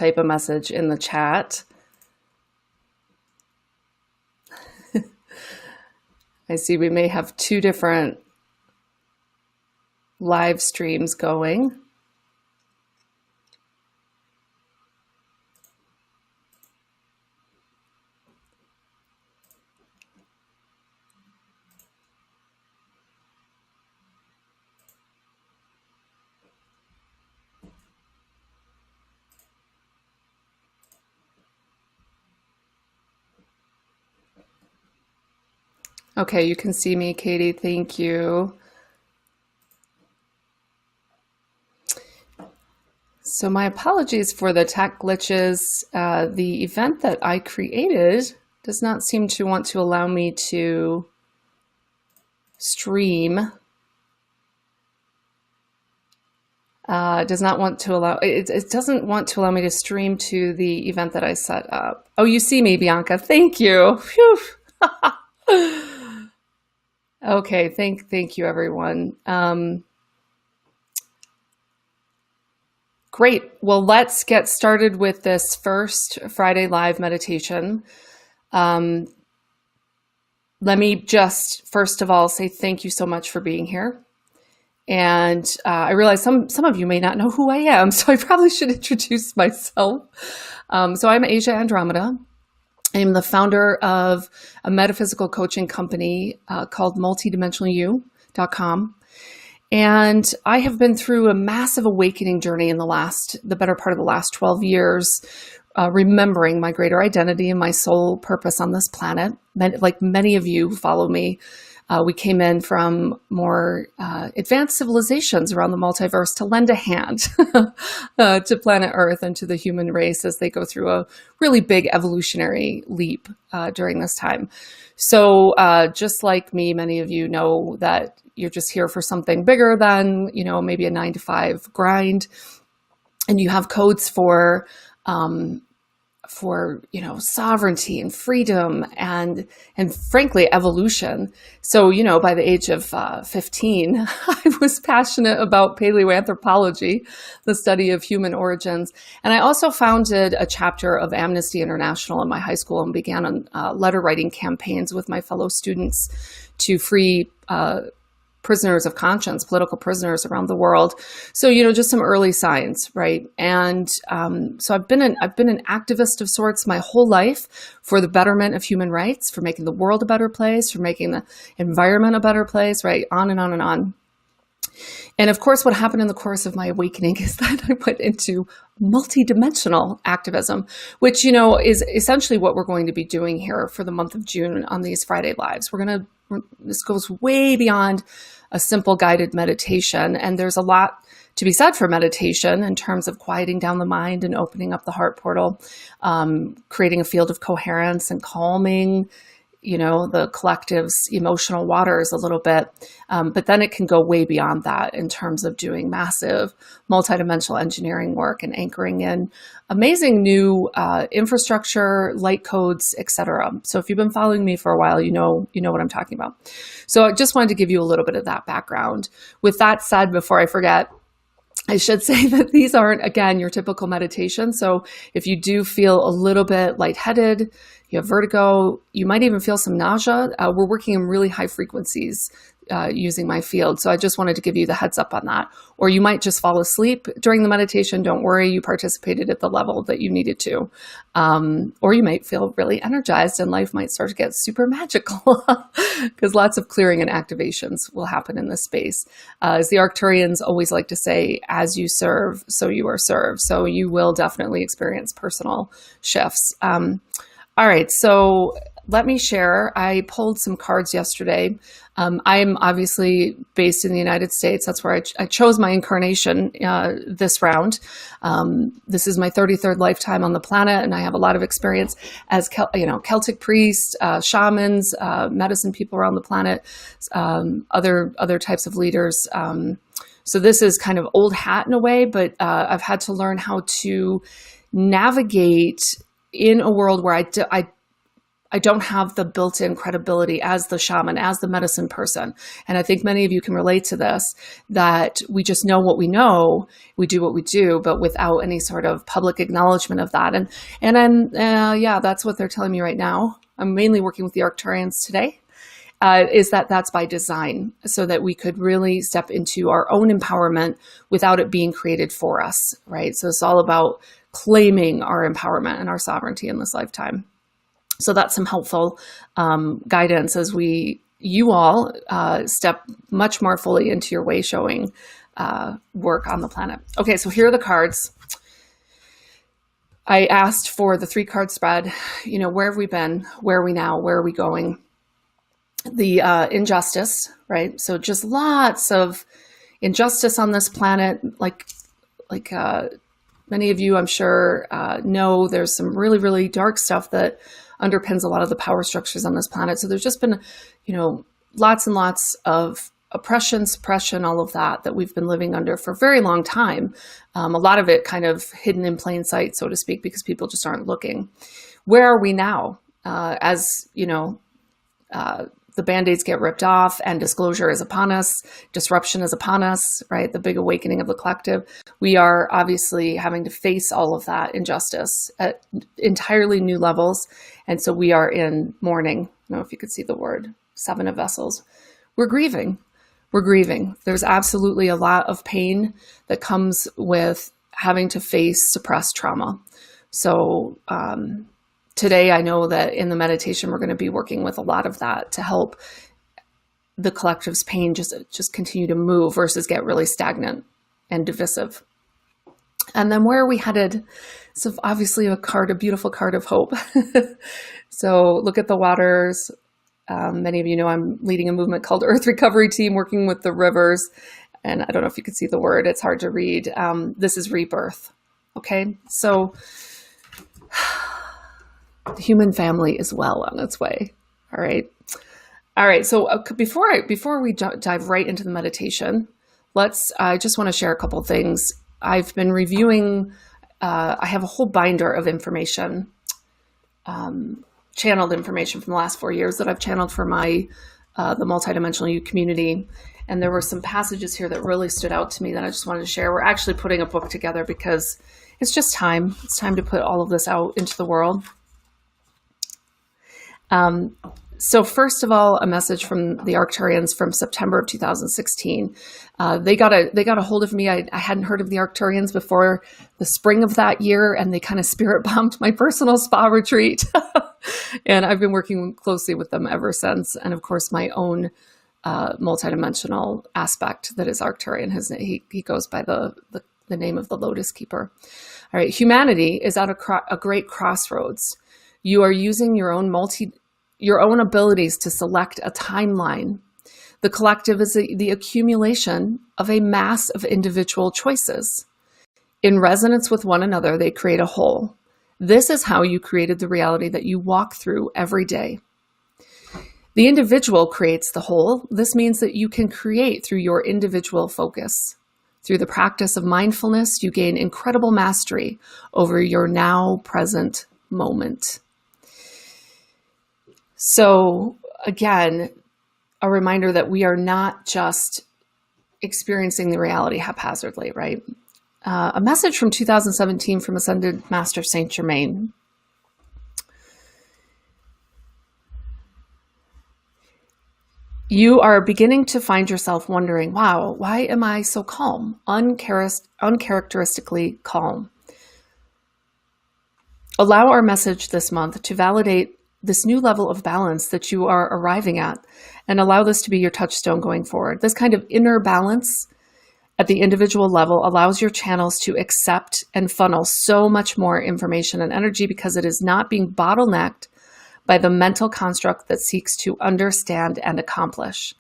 type a message in the chat. I see we may have two different live streams going. Okay, you can see me, Katie. Thank you. So my apologies for the tech glitches. The event that I created does not seem to want to allow me to stream. It doesn't want to allow me to stream to the event that I set up. Oh, you see me, Bianca. Thank you. Phew. Okay, thank you, everyone. Great. Well, let's get started with this first Friday Live meditation. Let me just, first of all, say thank you so much for being here. And I realize some of you may not know who I am, so I probably should introduce myself. So I'm Asia Andromeda. I am the founder of a metaphysical coaching company called Multidimensional U.com. And I have been through a massive awakening journey in the better part of the last 12 years, remembering my greater identity and my soul purpose on this planet. Like many of you who follow me, we came in from more advanced civilizations around the multiverse to lend a hand to planet Earth and to the human race as they go through a really big evolutionary leap during this time. So just like me, many of you know that you're just here for something bigger than, maybe a 9-to-5 grind. And you have codes for sovereignty and freedom and frankly, evolution. So, by the age of 15, I was passionate about paleoanthropology, the study of human origins. And I also founded a chapter of Amnesty International in my high school and began letter writing campaigns with my fellow students to free prisoners of conscience, political prisoners around the world. So, just some early signs, right? And so I've been an activist of sorts my whole life for the betterment of human rights, for making the world a better place, for making the environment a better place, right? On and on and on. And of course, what happened in the course of my awakening is that I went into multidimensional activism, which, is essentially what we're going to be doing here for the month of June on these Friday Lives. This goes way beyond a simple guided meditation. And there's a lot to be said for meditation in terms of quieting down the mind and opening up the heart portal, creating a field of coherence and calming the collective's emotional waters a little bit. But then it can go way beyond that in terms of doing massive multidimensional engineering work and anchoring in amazing new infrastructure, light codes, etc. So if you've been following me for a while, you know what I'm talking about. So I just wanted to give you a little bit of that background. With that said, before I forget, I should say that these aren't, again, your typical meditation. So if you do feel a little bit lightheaded, you have vertigo, you might even feel some nausea, we're working in really high frequencies using my field. So I just wanted to give you the heads up on that. Or you might just fall asleep during the meditation. Don't worry, you participated at the level that you needed to. Or you might feel really energized and life might start to get super magical because lots of clearing and activations will happen in this space. As the Arcturians always like to say, as you serve, so you are served. So you will definitely experience personal shifts. All right, so let me share. I pulled some cards yesterday. I'm obviously based in the United States. That's where I chose my incarnation this round. This is my 33rd lifetime on the planet, and I have a lot of experience as Celtic priests, shamans, medicine people around the planet, other types of leaders. So this is kind of old hat in a way, but I've had to learn how to navigate in a world where I don't have the built-in credibility as the shaman, as the medicine person. And I think many of you can relate to this, that we just know what we know, we do what we do, but without any sort of public acknowledgement of that. And then, yeah, that's what they're telling me right now. I'm mainly working with the Arcturians today, is that that's by design, so that we could really step into our own empowerment without it being created for us, right? So it's all about claiming our empowerment and our sovereignty in this lifetime. So that's some helpful guidance as you all step much more fully into your way showing work on the planet. Okay, so here are the cards. I asked for the 3-card spread. Where have we been? Where are we now? Where are we going? The injustice, right? So just lots of injustice on this planet. Like many of you, I'm sure, know, there's some really, really dark stuff that underpins a lot of the power structures on this planet. So there's just been, lots and lots of oppression, suppression, all of that we've been living under for a very long time. A lot of it kind of hidden in plain sight, so to speak, because people just aren't looking. Where are we now? The Band-Aids get ripped off and disclosure is upon us. Disruption is upon us, right? The big awakening of the collective. We are obviously having to face all of that injustice at entirely new levels. And so we are in mourning. I don't know if you could see the word, 7 of Vessels. We're grieving. We're grieving. There's absolutely a lot of pain that comes with having to face suppressed trauma. So, today, I know that in the meditation, we're going to be working with a lot of that to help the collective's pain just continue to move versus get really stagnant and divisive. And then where are we headed? So obviously a beautiful card of hope. So look at the waters. Many of you know I'm leading a movement called Earth Recovery Team, working with the rivers. And I don't know if you can see the word. It's hard to read. This is rebirth. Okay, so the human family is well on its way. All right. So before we dive right into the meditation, I just want to share a couple things. I've been reviewing. I have a whole binder of information, channeled information from the last 4 years that I've channeled for the Multidimensional U community. And there were some passages here that really stood out to me that I just wanted to share. We're actually putting a book together because it's just time. It's time to put all of this out into the world. So first of all, a message from the Arcturians from September of 2016. They got a hold of me. I hadn't heard of the Arcturians before the spring of that year, and they kind of spirit bombed my personal spa retreat. And I've been working closely with them ever since. And of course, my own multidimensional aspect that is Arcturian. He goes by the name of the Lotus Keeper. All right, humanity is at a great crossroads. You are using your own abilities to select a timeline. The collective is the accumulation of a mass of individual choices. In resonance with one another, they create a whole. This is how you created the reality that you walk through every day. The individual creates the whole. This means that you can create through your individual focus. Through the practice of mindfulness, you gain incredible mastery over your now present moment. So again, a reminder that we are not just experiencing the reality haphazardly, right? A message from 2017 from Ascended Master Saint Germain. You are beginning to find yourself wondering, wow, why am I so calm? Uncharacteristically calm. Allow our message this month to validate this new level of balance that you are arriving at, and allow this to be your touchstone going forward. This kind of inner balance at the individual level allows your channels to accept and funnel so much more information and energy because it is not being bottlenecked by the mental construct that seeks to understand and accomplish.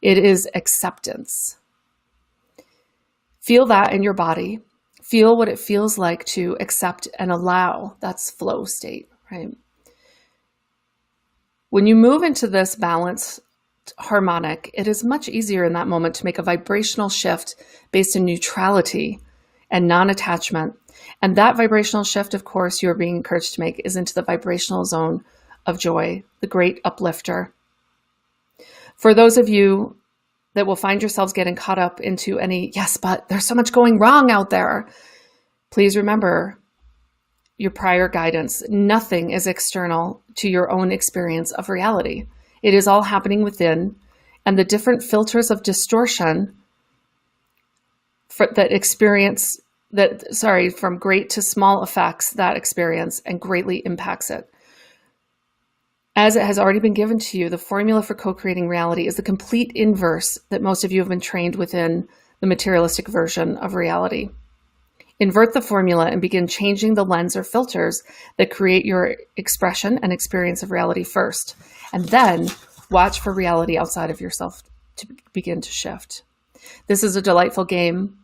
It is acceptance. Feel that in your body. Feel what it feels like to accept and allow. That's flow state, right? When you move into this balanced harmonic, it is much easier in that moment to make a vibrational shift based in neutrality and non-attachment. And that vibrational shift, of course, you are being encouraged to make is into the vibrational zone of joy, the great uplifter. For those of you that will find yourselves getting caught up into any, yes, but there's so much going wrong out there, please remember your prior guidance. Nothing is external to your own experience of reality. It is all happening within, and the different filters of distortion from great to small affects that experience and greatly impacts it. As it has already been given to you, the formula for co-creating reality is the complete inverse that most of you have been trained within the materialistic version of reality. Invert the formula and begin changing the lens or filters that create your expression and experience of reality first, and then watch for reality outside of yourself to begin to shift. This is a delightful game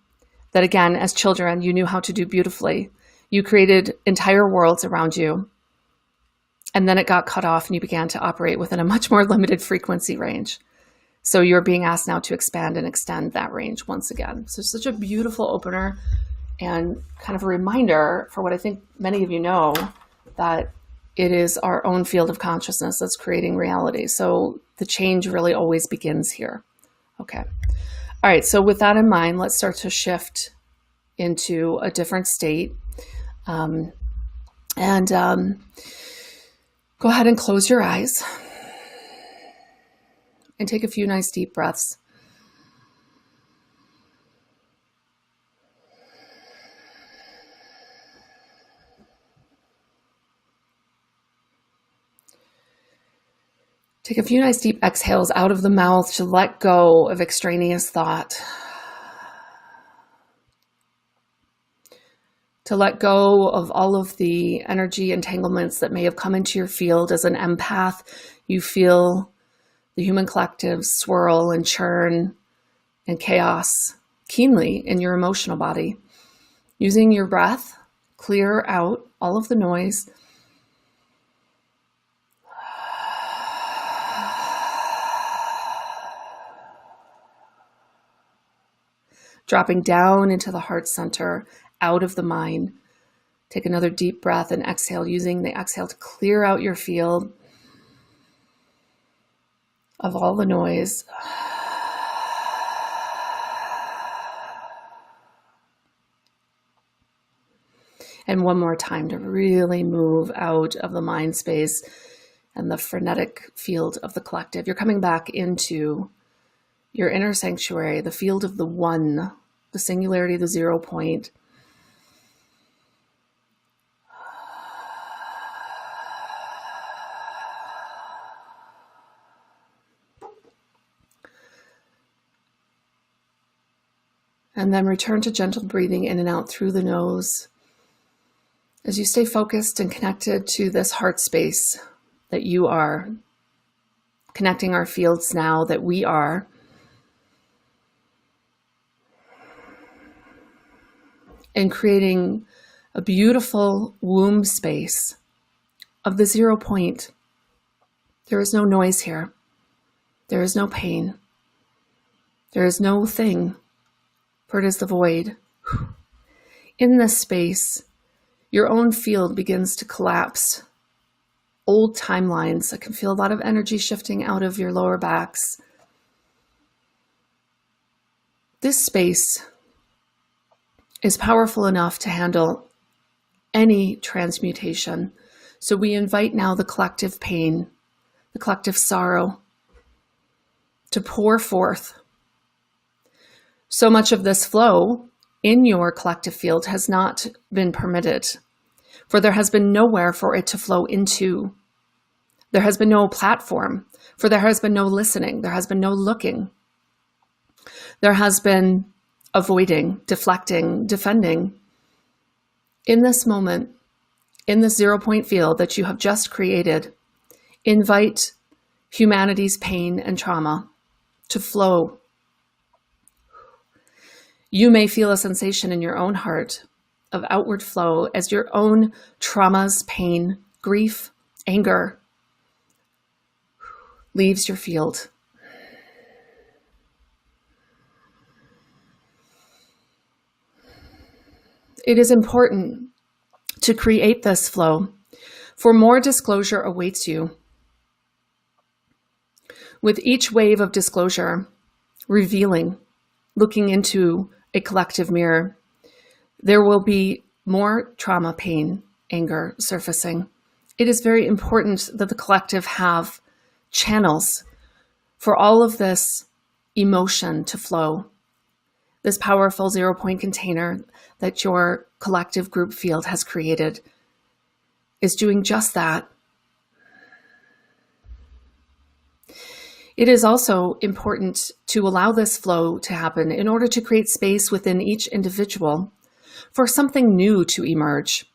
that, again, as children, you knew how to do beautifully. You created entire worlds around you, and then it got cut off and you began to operate within a much more limited frequency range. So you're being asked now to expand and extend that range once again. So it's such a beautiful opener and kind of a reminder for what I think many of you know, that it is our own field of consciousness that's creating reality. So the change really always begins here. Okay. All right. So with that in mind, let's start to shift into a different state. Go ahead and close your eyes and take a few nice deep breaths. Take a few nice deep exhales out of the mouth to let go of extraneous thought. To let go of all of the energy entanglements that may have come into your field. As an empath, you feel the human collective swirl and churn and chaos keenly in your emotional body. Using your breath, clear out all of the noise. Dropping down into the heart center, out of the mind. Take another deep breath and exhale, using the exhale to clear out your field of all the noise. And one more time to really move out of the mind space and the frenetic field of the collective. You're coming back into your inner sanctuary, the field of the one, the singularity, the 0 point. And then return to gentle breathing in and out through the nose as you stay focused and connected to this heart space that you are, connecting our fields now that we are. And creating a beautiful womb space of the 0 point. There is no noise here. There is no pain. There is no thing, for it is the void. In this space, your own field begins to collapse. Old timelines. I can feel a lot of energy shifting out of your lower backs. This space is powerful enough to handle any transmutation. So we invite now the collective pain, the collective sorrow to pour forth. So much of this flow in your collective field has not been permitted, for there has been nowhere for it to flow into. There has been no platform, for there has been no listening. There has been no looking. There has been avoiding, deflecting, defending. In this moment, in this 0 point field that you have just created, invite humanity's pain and trauma to flow. You may feel a sensation in your own heart of outward flow as your own traumas, pain, grief, anger leaves your field. It is important to create this flow, For more disclosure awaits you. With each wave of disclosure, revealing, looking into a collective mirror, there will be more trauma, pain, anger surfacing. It is very important that the collective have channels for all of this emotion to flow. This powerful 0-point container that your collective group field has created is doing just that. It is also important to allow this flow to happen in order to create space within each individual for something new to emerge.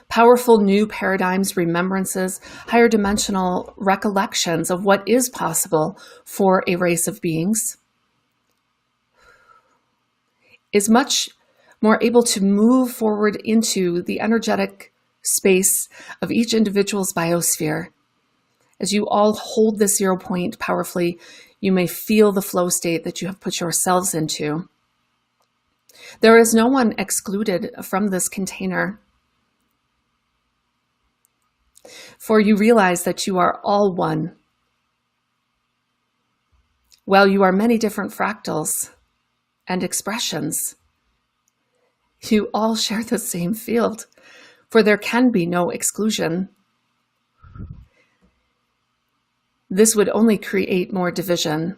Powerful new paradigms, remembrances, higher dimensional recollections of what is possible for a race of beings is much more able to move forward into the energetic space of each individual's biosphere. As you all hold this 0-point powerfully, you may feel the flow state that you have put yourselves into. There is no one excluded from this container, for you realize that you are all one. While you are many different fractals and expressions, you all share the same field, for there can be no exclusion. This would only create more division.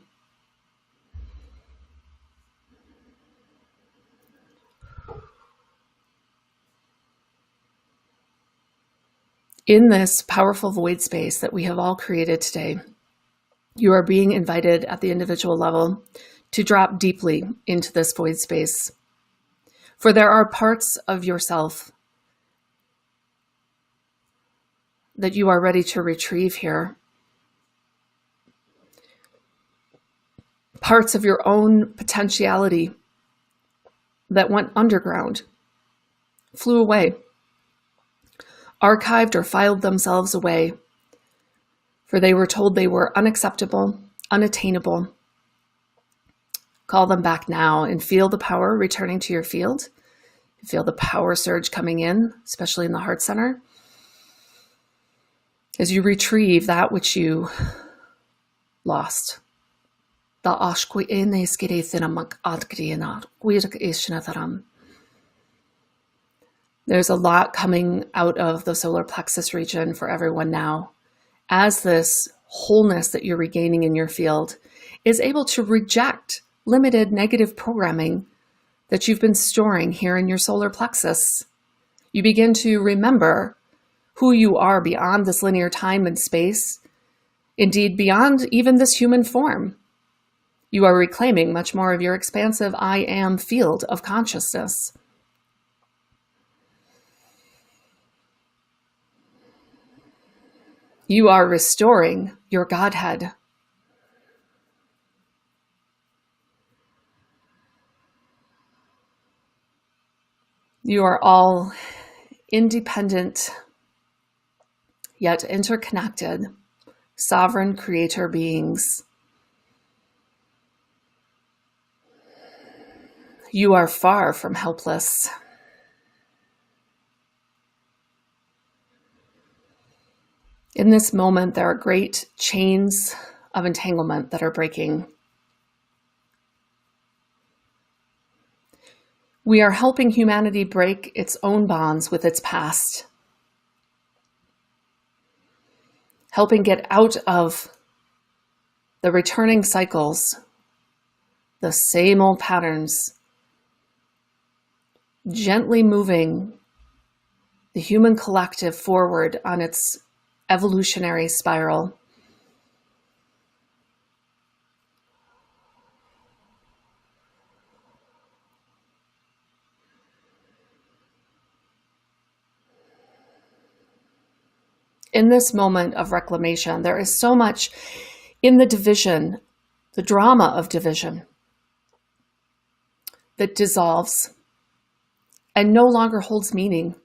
In this powerful void space that we have all created today, you are being invited at the individual level to drop deeply into this void space. For there are parts of yourself that you are ready to retrieve here. Parts of your own potentiality that went underground, flew away, archived or filed themselves away, for they were told they were unacceptable, unattainable. Call them back now and feel the power returning to your field. Feel the power surge coming in, especially in the heart center, as you retrieve that which you lost. There's a lot coming out of the solar plexus region for everyone now, as this wholeness that you're regaining in your field is able to reject limited negative programming that you've been storing here in your solar plexus. You begin to remember who you are beyond this linear time and space, indeed beyond even this human form. You are reclaiming much more of your expansive I am field of consciousness. You are restoring your Godhead. You are all independent, yet interconnected, sovereign creator beings. You are far from helpless. In this moment, there are great chains of entanglement that are breaking. We are helping humanity break its own bonds with its past, helping get out of the returning cycles, the same old patterns, gently moving the human collective forward on its evolutionary spiral. In this moment of reclamation, there is so much in the division, the drama of division, that dissolves and no longer holds meaning,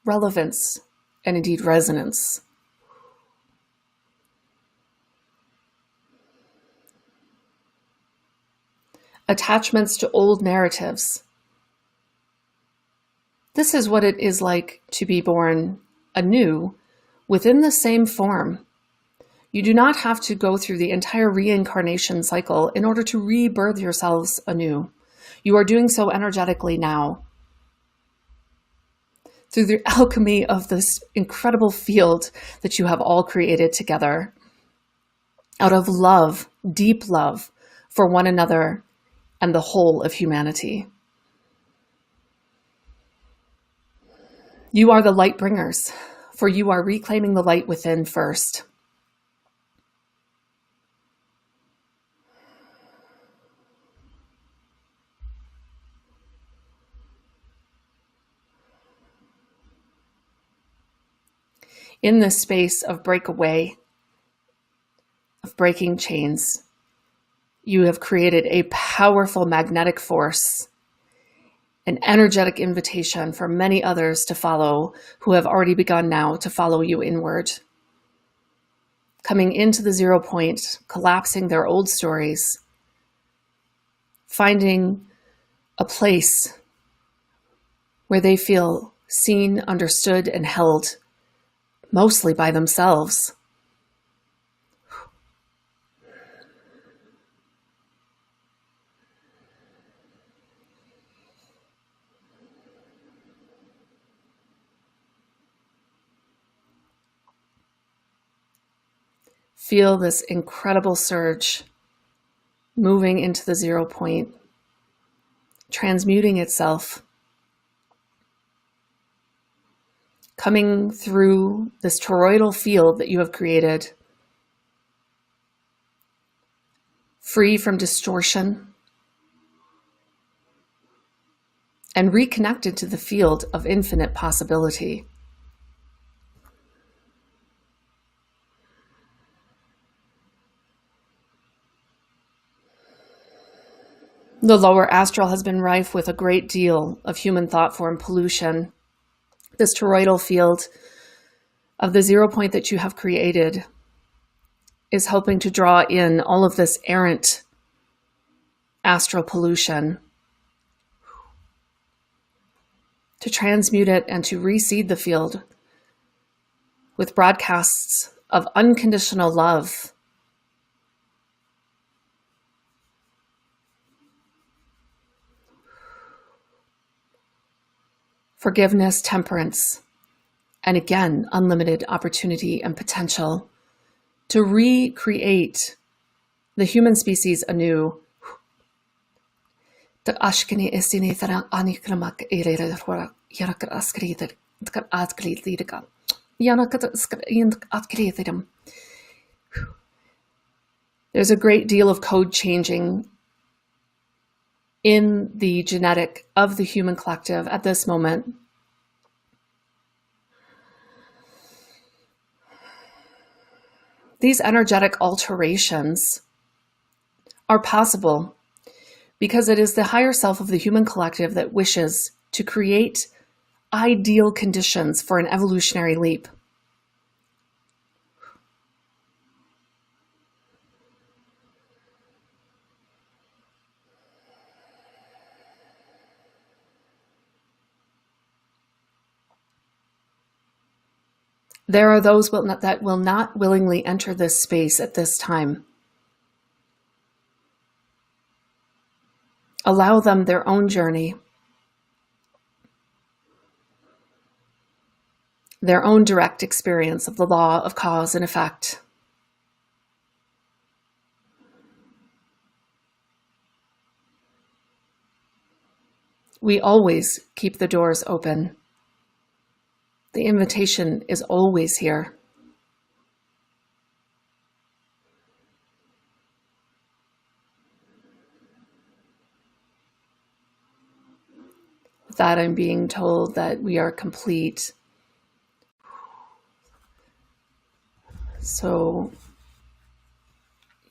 relevance, and indeed resonance. Attachments to old narratives This is what it is like to be born anew within the same form. You do not have to go through the entire reincarnation cycle in order to rebirth yourselves anew. You are doing so energetically now. Through the alchemy of this incredible field that you have all created together, out of love, deep love for one another and the whole of humanity. You are the light bringers, for you are reclaiming the light within first. In this space of breakaway, of breaking chains, you have created a powerful magnetic force, an energetic invitation for many others to follow who have already begun now to follow you inward. Coming into the 0 point, collapsing their old stories, finding a place where they feel seen, understood, and held, mostly by themselves. Feel this incredible surge moving into the 0 point, transmuting itself, coming through this toroidal field that you have created, free from distortion, and reconnected to the field of infinite possibility. The lower astral has been rife with a great deal of human thought form pollution. This toroidal field of the 0 point that you have created is helping to draw in all of this errant astral pollution, to transmute it and to reseed the field with broadcasts of unconditional love, forgiveness, temperance, and again, unlimited opportunity and potential to recreate the human species anew. There's a great deal of code changing in the genetic of the human collective at this moment. These energetic alterations are possible because it is the higher self of the human collective that wishes to create ideal conditions for an evolutionary leap. There are those that will not willingly enter this space at this time. Allow them their own journey, their own direct experience of the law of cause and effect. We always keep the doors open. The invitation is always here. With that, I'm being told that we are complete. So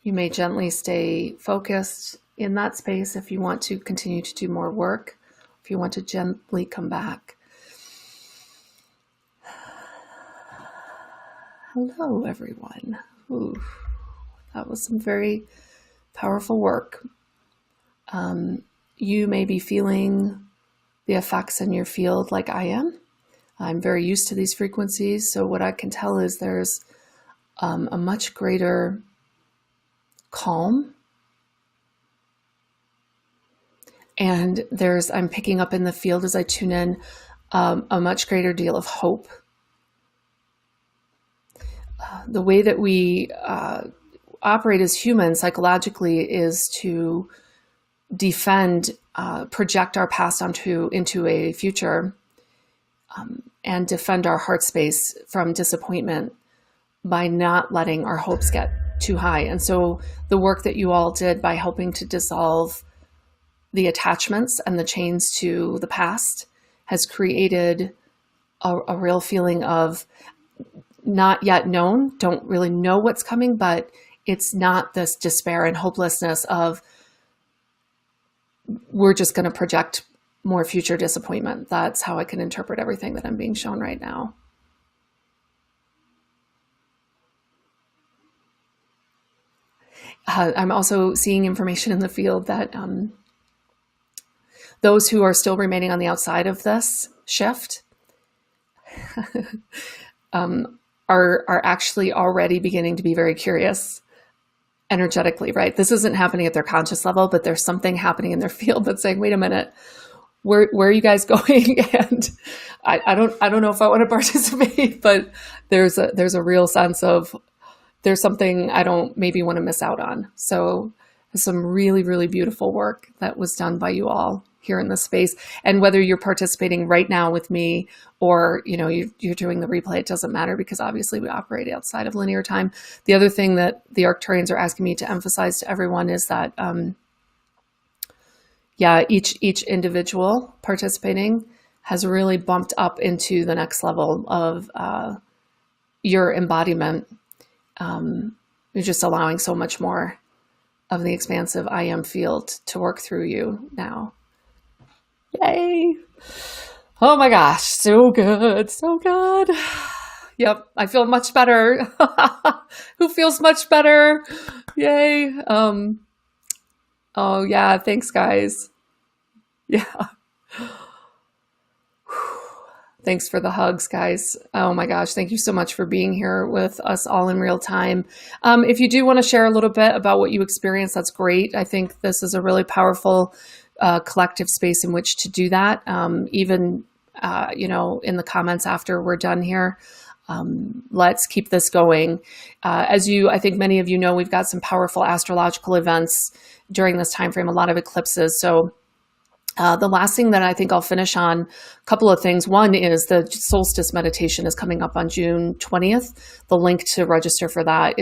you may gently stay focused in that space if you want to continue to do more work, if you want to gently come back. Hello, everyone. Ooh, that was some very powerful work. You may be feeling the effects in your field like I am. I'm very used to these frequencies, so what I can tell is there's a much greater calm, and I'm picking up in the field as I tune in a much greater deal of hope. The way that we operate as humans psychologically is to defend, project our past into a future, and defend our heart space from disappointment by not letting our hopes get too high. And so the work that you all did by helping to dissolve the attachments and the chains to the past has created a real feeling of not yet known, don't really know what's coming, but it's not this despair and hopelessness of we're just going to project more future disappointment. That's how I can interpret everything that I'm being shown right now. I'm also seeing information in the field that those who are still remaining on the outside of this shift are actually already beginning to be very curious energetically, right? This isn't happening at their conscious level, but there's something happening in their field that's saying, wait a minute, where are you guys going? And I don't know if I want to participate, but there's a real sense of there's something I don't maybe want to miss out on. So some really, really beautiful work that was done by you all here in this space. And whether you're participating right now with me or, you're doing the replay, it doesn't matter because obviously we operate outside of linear time. The other thing that the Arcturians are asking me to emphasize to everyone is that, each individual participating has really bumped up into the next level of your embodiment. You're just allowing so much more of the expansive I am field to work through you now. Yay. Oh my gosh. So good. So good. Yep. I feel much better. Who feels much better? Yay. Oh yeah. Thanks guys. Yeah. Thanks for the hugs, guys. Oh my gosh. Thank you so much for being here with us all in real time. If you do want to share a little bit about what you experienced, that's great. I think this is a really powerful collective space in which to do that. Even, in the comments after we're done here, let's keep this going. I think many of you know, we've got some powerful astrological events during this time frame, a lot of eclipses. So the last thing that I think I'll finish on, a couple of things. One is the solstice meditation is coming up on June 20th. The link to register for that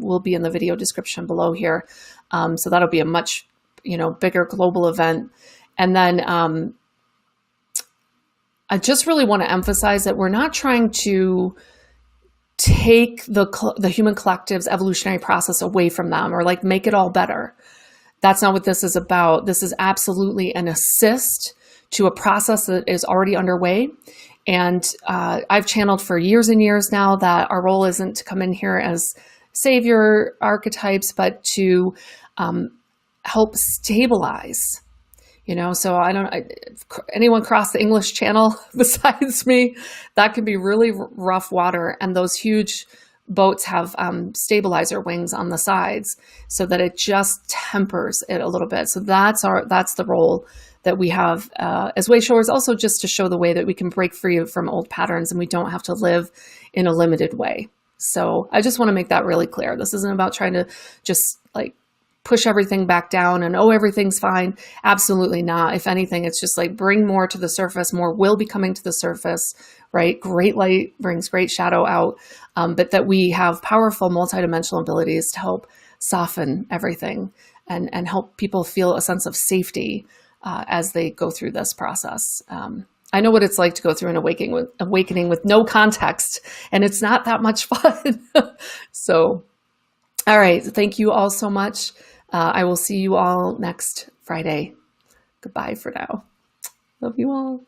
will be in the video description below here. So that'll be a much, bigger global event. And then I just really want to emphasize that we're not trying to take the human collective's evolutionary process away from them or make it all better. That's not what this is about. This is absolutely an assist to a process that is already underway. And I've channeled for years and years now that our role isn't to come in here as savior archetypes, but to help stabilize. So anyone cross the English Channel besides me, that can be really rough water. And those huge boats have stabilizer wings on the sides so that it just tempers it a little bit. So that's the role that we have as way showers, also just to show the way that we can break free from old patterns and we don't have to live in a limited way. So I just want to make that really clear. This isn't about trying to just push everything back down and, everything's fine. Absolutely not. If anything, it's just bring more to the surface. More will be coming to the surface, right? Great light brings great shadow out. But that we have powerful multidimensional abilities to help soften everything and help people feel a sense of safety as they go through this process. I know what it's like to go through an awakening with no context, and it's not that much fun. So, all right. Thank you all so much. I will see you all next Friday. Goodbye for now. Love you all.